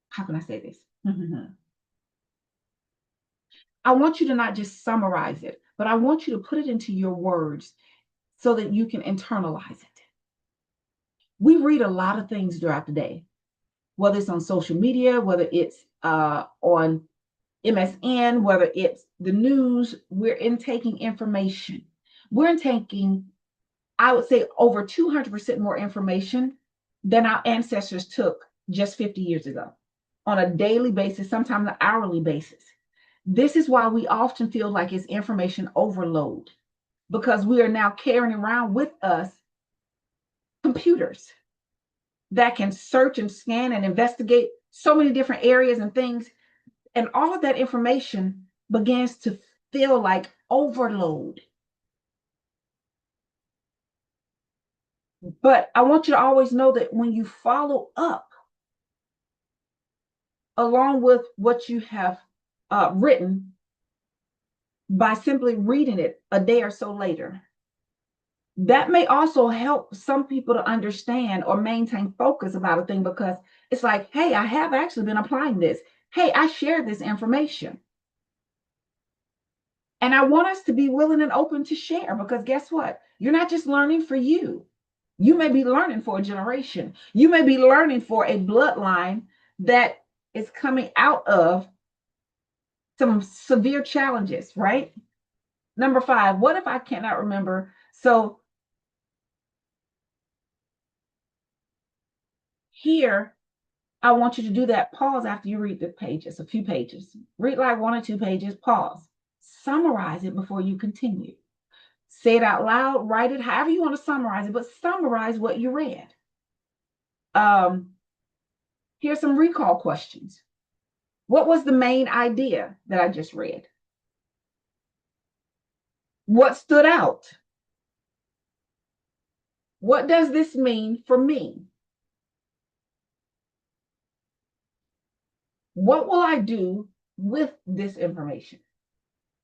Speaker 1: how can I say this? I want you to not just summarize it, but I want you to put it into your words so that you can internalize it. We read a lot of things throughout the day, whether it's on social media, whether it's on MSN, whether it's the news. We're intaking information. We're intaking, I would say, over 200% more information than our ancestors took just 50 years ago on a daily basis, sometimes an hourly basis. This is why we often feel like it's information overload, because we are now carrying around with us computers that can search and scan and investigate so many different areas and things. And all of that information begins to feel like overload. But I want you to always know that when you follow up along with what you have written by simply reading it a day or so later, that may also help some people to understand or maintain focus about a thing, because it's like, hey, I have actually been applying this. Hey, I shared this information. And I want us to be willing and open to share, because guess what? You're not just learning for you. You may be learning for a generation. You may be learning for a bloodline that is coming out of some severe challenges, right? Number 5, what if I cannot remember? So here, I want you to do that. Pause after you read the pages, a few pages. Read like 1 or 2 pages, pause. Summarize it before you continue. Say it out loud, write it, however you want to summarize it, but summarize what you read. Here's some recall questions. What was the main idea that I just read? What stood out? What does this mean for me? What will I do with this information?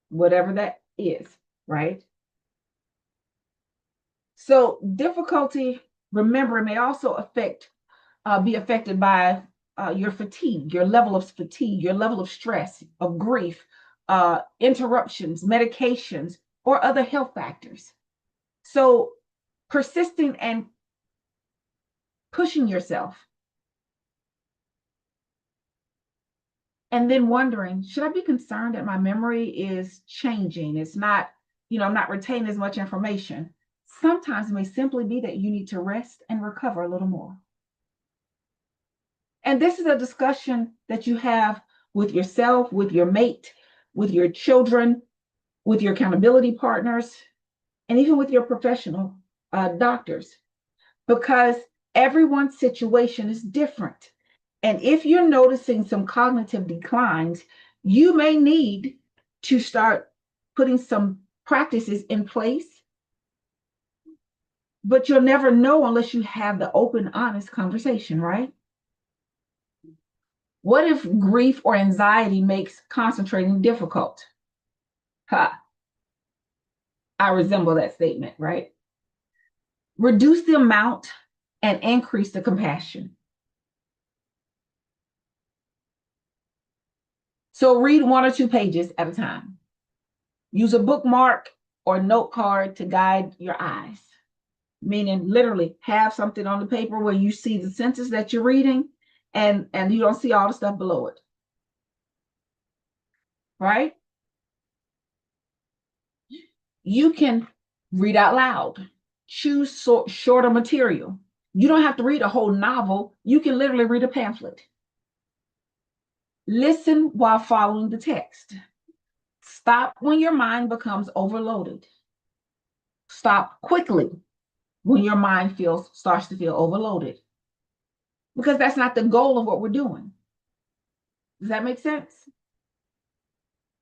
Speaker 1: Whatever that is, right? So difficulty remembering may also be affected by your fatigue, your level of fatigue, your level of stress, of grief, interruptions, medications, or other health factors. So persisting and pushing yourself, and then wondering, should I be concerned that my memory is changing? It's not, I'm not retaining as much information. Sometimes it may simply be that you need to rest and recover a little more. And this is a discussion that you have with yourself, with your mate, with your children, with your accountability partners, and even with your professional doctors, because everyone's situation is different. And if you're noticing some cognitive declines, you may need to start putting some practices in place, but you'll never know unless you have the open, honest conversation, right? What if grief or anxiety makes concentrating difficult? Ha, I resemble that statement, right? Reduce the amount and increase the compassion. So read 1 or 2 pages at a time. Use a bookmark or note card to guide your eyes, meaning literally have something on the paper where you see the sentence that you're reading, and you don't see all the stuff below it, right? You can read out loud. Choose shorter material. You don't have to read a whole novel. You can literally read a pamphlet. Listen while following the text. Stop when your mind becomes overloaded. Stop quickly when your mind starts to feel overloaded, because that's not the goal of what we're doing. Does that make sense?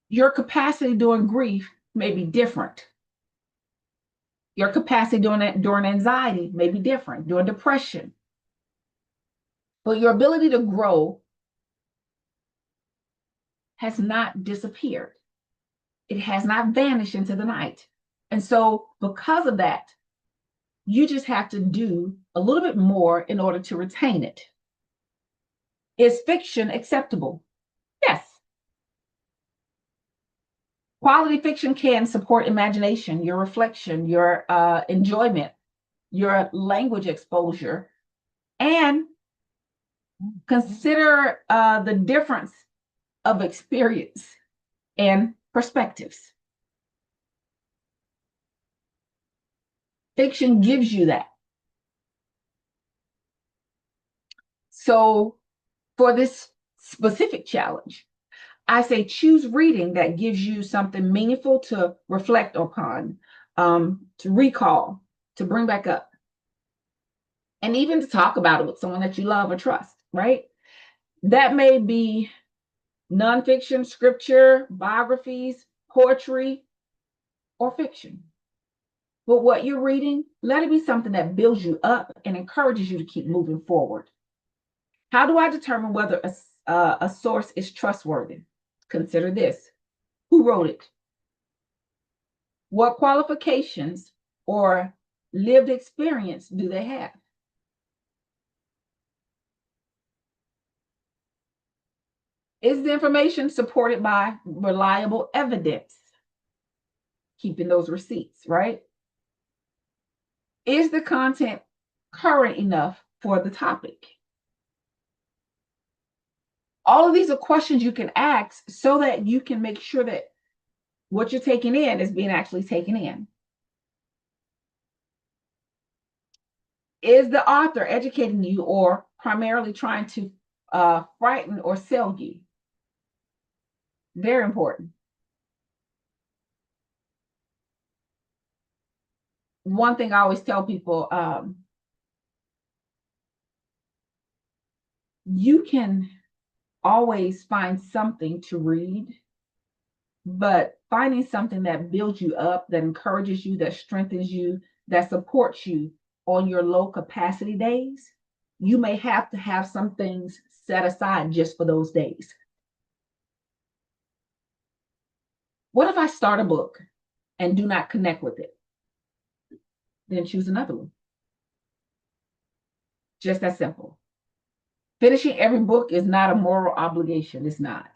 Speaker 1: Your capacity during grief may be different. Your capacity during anxiety may be different, during depression. But your ability to grow has not disappeared. It has not vanished into the night. And so because of that, you just have to do a little bit more in order to retain it. Is fiction acceptable? Yes. Quality fiction can support imagination, your reflection, your enjoyment, your language exposure, and consider the difference of experience and perspectives. Fiction gives you that. So for this specific challenge, I say choose reading that gives you something meaningful to reflect upon, to recall, to bring back up, and even to talk about it with someone that you love or trust, right? That may be nonfiction, scripture, biographies, poetry, or fiction. But what you're reading, let it be something that builds you up and encourages you to keep moving forward. How do I determine whether a source is trustworthy? Consider this. Who wrote it? What qualifications or lived experience do they have? Is the information supported by reliable evidence? Keeping those receipts, right? Is the content current enough for the topic? All of these are questions you can ask so that you can make sure that what you're taking in is being actually taken in. Is the author educating you or primarily trying to frighten or sell you? Very important. One thing I always tell people, you can always find something to read, but finding something that builds you up, that encourages you, that strengthens you, that supports you on your low capacity days, you may have to have some things set aside just for those days. What if I start a book and do not connect with it? Then choose another one. Just that simple. Finishing every book is not a moral obligation. It's not.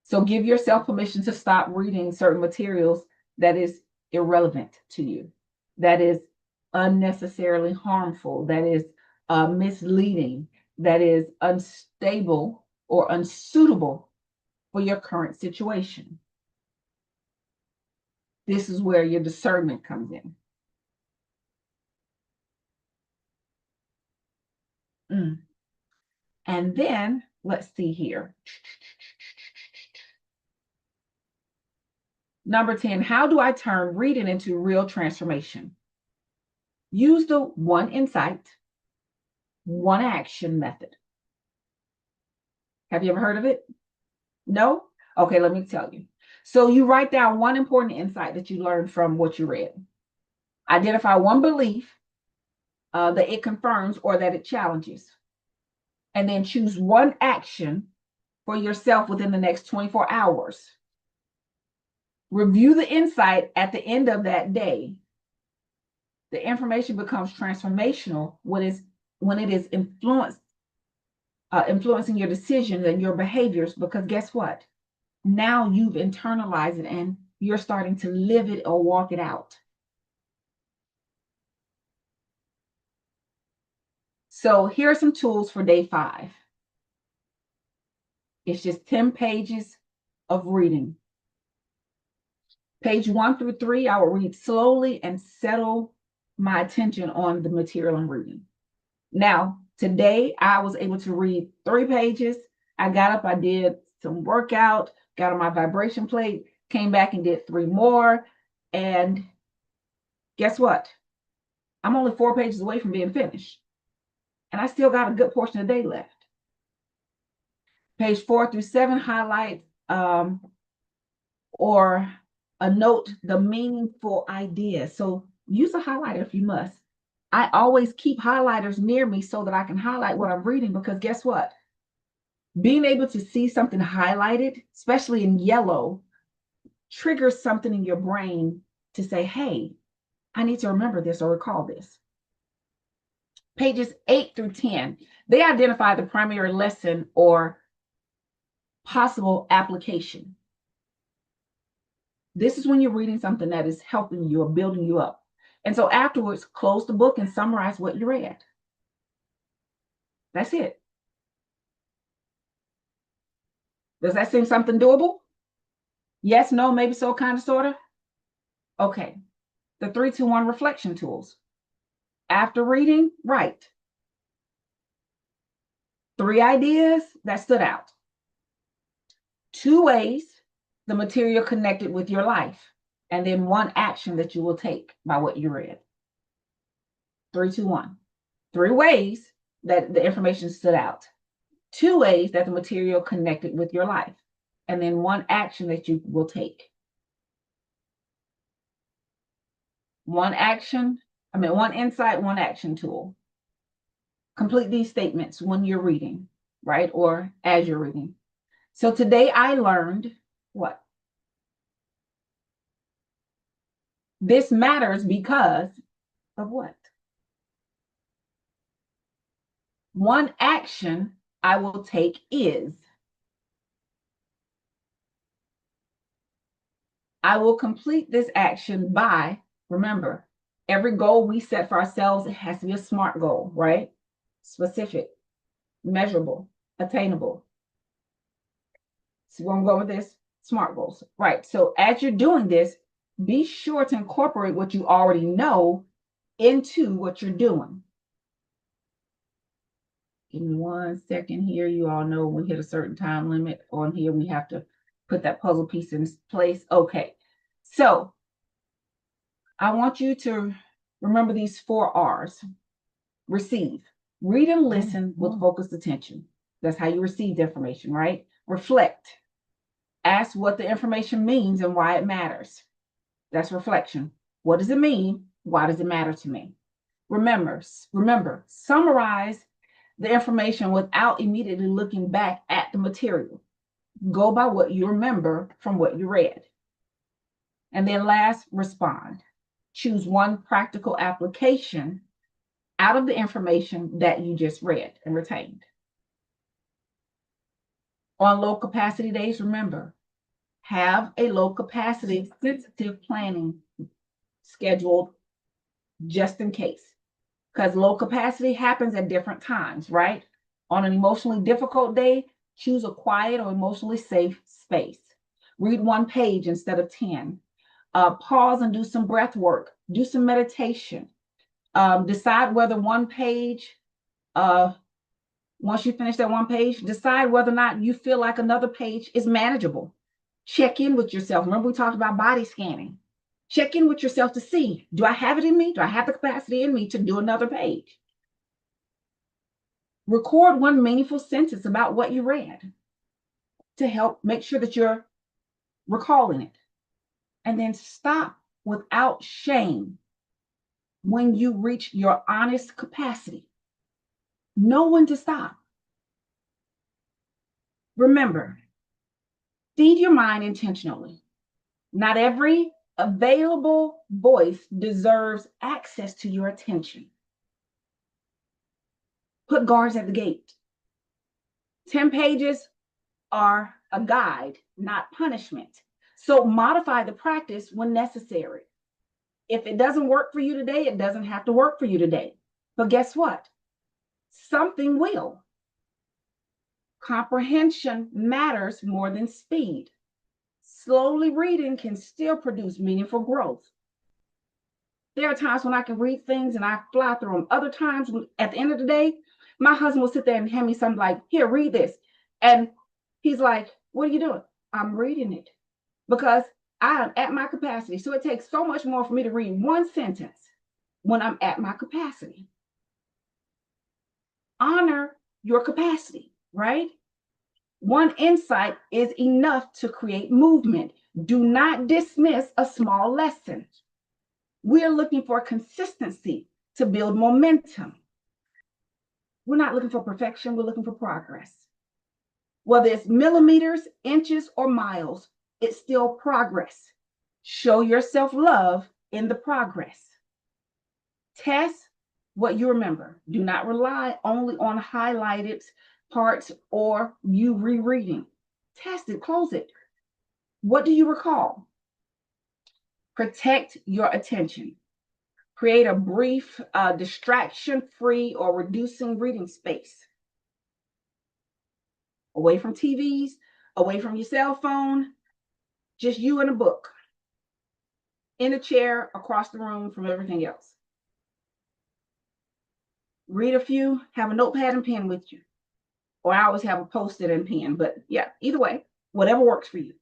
Speaker 1: So give yourself permission to stop reading certain materials that is irrelevant to you, that is unnecessarily harmful, that is misleading, that is unstable or unsuitable for your current situation. This is where your discernment comes in. And then let's see here. Number 10, how do I turn reading into real transformation? Use the one insight, one action method. Have you ever heard of it? No? Okay, let me tell you. So you write down one important insight that you learned from what you read. Identify one belief that it confirms or that it challenges. And then choose one action for yourself within the next 24 hours. Review the insight at the end of that day. The information becomes transformational when it is influencing your decisions and your behaviors, because guess what? Now you've internalized it and you're starting to live it or walk it out. So here are some tools for day 5. It's just 10 pages of reading. Page 1 through 3, I will read slowly and settle my attention on the material I'm reading. Now, today I was able to read 3 pages. I got up, I did some workout, got on my vibration plate, came back and did 3 more. And guess what? I'm only 4 pages away from being finished. And I still got a good portion of the day left. Page 4 through 7, highlight or note the meaningful idea. So use a highlighter if you must. I always keep highlighters near me so that I can highlight what I'm reading, because guess what? Being able to see something highlighted, especially in yellow, triggers something in your brain to say, hey, I need to remember this or recall this. Pages 8 through 10, they identify the primary lesson or possible application. This is when you're reading something that is helping you or building you up. And so afterwards, close the book and summarize what you read. That's it. Does that seem something doable? Yes, no, maybe so, kind of, sort of? Okay. The 3-2-1 reflection tools. After reading, write 3 ideas that stood out. 2 ways the material connected with your life. And then 1 action that you will take by what you read. 3-2-1. 3 ways that the information stood out. 2 ways that the material connected with your life. And then 1 action that you will take. One insight, one action tool. Complete these statements when you're reading, right? Or as you're reading. So today I learned what? This matters because of what? One action I will take is I will complete this action by, remember, every goal we set for ourselves, it has to be a SMART goal, right? Specific, measurable, attainable. See where I'm going with this? SMART goals, right? So as you're doing this, be sure to incorporate what you already know into what you're doing. Give me 1 second here. You all know we hit a certain time limit on here. We have to put that puzzle piece in place. Okay. So I want you to remember these 4 R's. Receive. Read and listen with focused attention. That's how you receive the information, right? Reflect. Ask what the information means and why it matters. That's reflection. What does it mean? Why does it matter to me? Remember, summarize the information without immediately looking back at the material. Go by what you remember from what you read. And then last, respond. Choose one practical application out of the information that you just read and retained. On low capacity days, remember, have a low capacity sensitive planning scheduled just in case. Because low capacity happens at different times, right? On an emotionally difficult day, choose a quiet or emotionally safe space. Read 1 page instead of 10. Pause and do some breath work. Do some meditation. Decide whether 1 page, once you finish that 1 page, decide whether or not you feel like another page is manageable. Check in with yourself. Remember, we talked about body scanning. Check in with yourself to see, do I have it in me? Do I have the capacity in me to do another page? Record 1 meaningful sentence about what you read to help make sure that you're recalling it. And then stop without shame when you reach your honest capacity. Know when to stop. Remember, feed your mind intentionally. Not every available voice deserves access to your attention. Put guards at the gate. 10 pages are a guide, not punishment. So modify the practice when necessary. If it doesn't work for you today, it doesn't have to work for you today. But guess what? Something will. Comprehension matters more than speed. Slowly reading can still produce meaningful growth. There are times when I can read things and I fly through them. Other times, at the end of the day, my husband will sit there and hand me something like, here, read this. And he's like, what are you doing? I'm reading it because I'm at my capacity. So it takes so much more for me to read 1 sentence when I'm at my capacity. Honor your capacity, right? 1 insight is enough to create movement. Do not dismiss a small lesson. We're looking for consistency to build momentum. We're not looking for perfection, we're looking for progress. Whether it's millimeters, inches, or miles, it's still progress. Show yourself love in the progress. Test what you remember. Do not rely only on highlighted parts or you rereading. Test it, close it. What do you recall? Protect your attention. Create a brief, distraction-free or reducing reading space. Away from TVs, away from your cell phone, just you and a book. In a chair across the room from everything else. Read a few, have a notepad and pen with you. Or I always have a Post-it and pen, but yeah, either way, whatever works for you.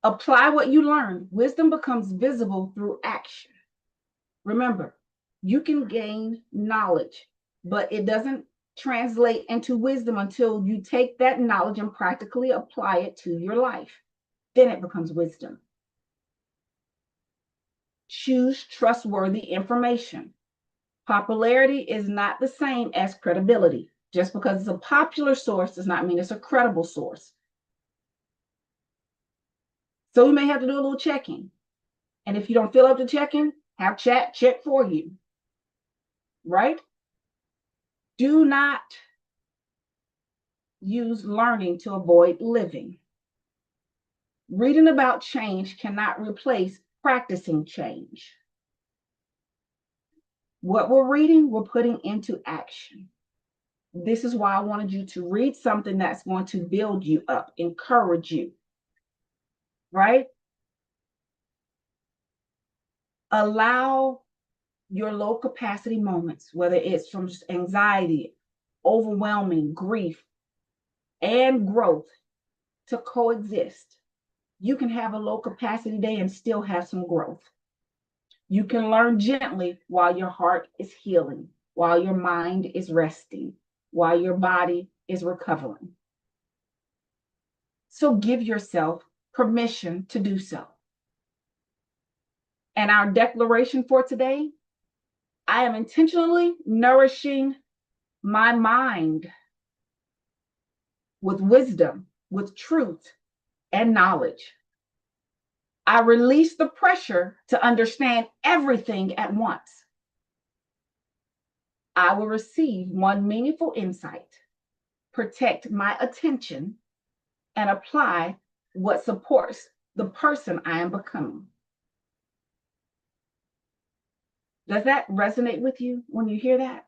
Speaker 1: Apply what you learned. Wisdom becomes visible through action. Remember, you can gain knowledge, but it doesn't translate into wisdom until you take that knowledge and practically apply it to your life. Then it becomes wisdom. Choose trustworthy information. Popularity is not the same as credibility. Just because it's a popular source does not mean it's a credible source. So we may have to do a little checking. And if you don't feel up to checking, have chat check for you. Right? Do not use learning to avoid living. Reading about change cannot replace practicing change. What we're reading, we're putting into action. This is why I wanted you to read something that's going to build you up, encourage you, right? Allow your low capacity moments, whether it's from just anxiety, overwhelming grief, and growth, to coexist. You can have a low capacity day and still have some growth. You can learn gently while your heart is healing, while your mind is resting, while your body is recovering. So give yourself permission to do so. And our declaration for today, I am intentionally nourishing my mind with wisdom, with truth, and knowledge. I release the pressure to understand everything at once. I will receive one meaningful insight, protect my attention, and apply what supports the person I am becoming. Does that resonate with you when you hear that?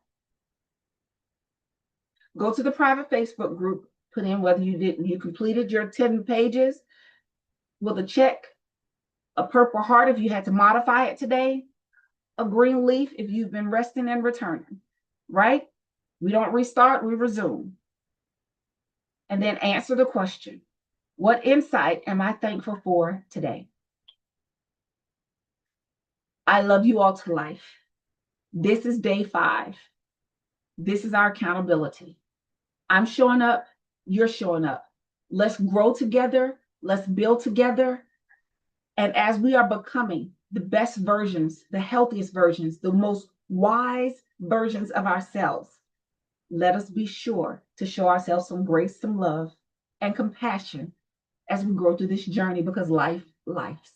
Speaker 1: Go to the private Facebook group, put in whether you completed your 10 pages with a check, a purple heart if you had to modify it today, a green leaf if you've been resting and returning, right? We don't restart, we resume. And then answer the question, what insight am I thankful for today? I love you all to life. This is day 5. This is our accountability. I'm showing up, you're showing up. Let's grow together, let's build together. And as we are becoming the best versions, the healthiest versions, the most wise versions of ourselves, let us be sure to show ourselves some grace, some love, and compassion as we grow through this journey, because life lives.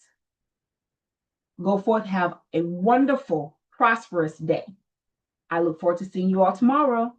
Speaker 1: Go forth, have a wonderful, prosperous day. I look forward to seeing you all tomorrow.